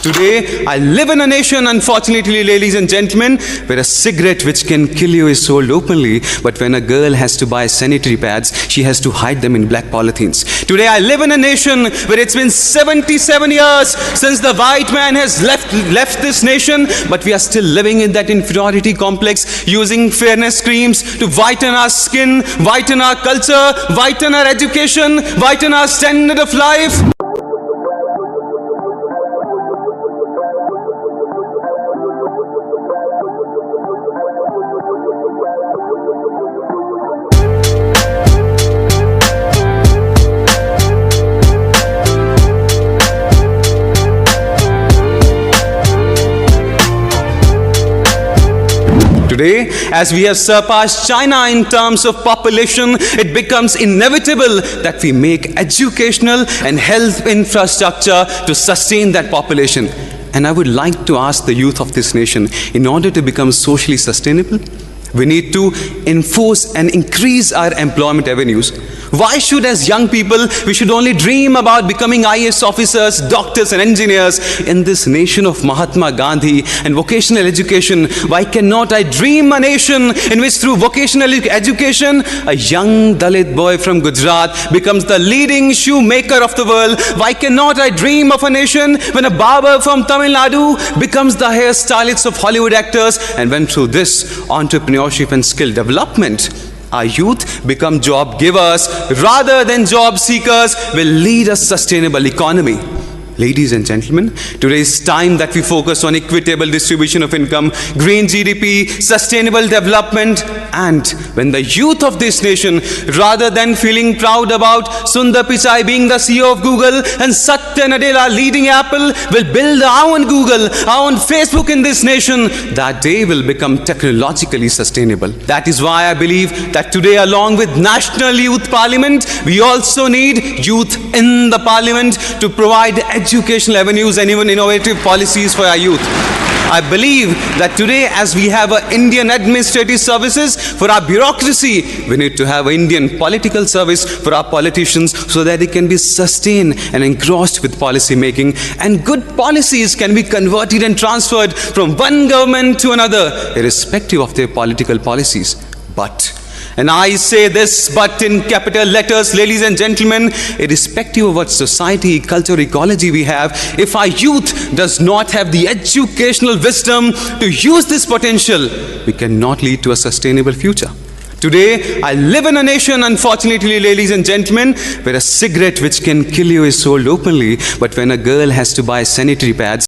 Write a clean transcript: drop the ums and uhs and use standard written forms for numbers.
Today, I live in a nation, unfortunately, ladies and gentlemen, where a cigarette which can kill you is sold openly, but when a girl has to buy sanitary pads, she has to hide them in black polythenes. Today, I live in a nation where it's been 77 years since the white man has left this nation, but we are still living in that inferiority complex, using fairness creams to whiten our skin, whiten our culture, whiten our education, whiten our standard of life. Today, as we have surpassed China in terms of population, it becomes inevitable that we make educational and health infrastructure to sustain that population. And I would like to ask the youth of this nation, in order to become socially sustainable, we need to enforce and increase our employment avenues. Why should, as young people, we should only dream about becoming IAS officers, doctors and engineers in this nation of Mahatma Gandhi and vocational education? Why cannot I dream a nation in which through vocational education, a young Dalit boy from Gujarat becomes the leading shoemaker of the world? Why cannot I dream of a nation when a barber from Tamil Nadu becomes the hairstylist of Hollywood actors? And when through this entrepreneurship and skill development, our youth become job givers rather than job seekers, will lead a sustainable economy. Ladies and gentlemen, today is time that we focus on equitable distribution of income, green GDP, sustainable development, and when the youth of this nation, rather than feeling proud about Sundar Pichai being the CEO of Google and Satya Nadella leading Apple, will build our own Google, our own Facebook in this nation, that day will become technologically sustainable. That is why I believe that today, along with National Youth Parliament, we also need youth in the Parliament to provide educational avenues and even innovative policies for our youth. I believe that today, as we have an Indian administrative services for our bureaucracy, we need to have an Indian political service for our politicians so that they can be sustained and engrossed with policy making, and good policies can be converted and transferred from one government to another, irrespective of their political policies. But, and I say this but in capital letters, ladies and gentlemen, irrespective of what society, culture, ecology we have, if our youth does not have the educational wisdom to use this potential, we cannot lead to a sustainable future. Today, I live in a nation, unfortunately, ladies and gentlemen, where a cigarette which can kill you is sold openly, but when a girl has to buy sanitary pads,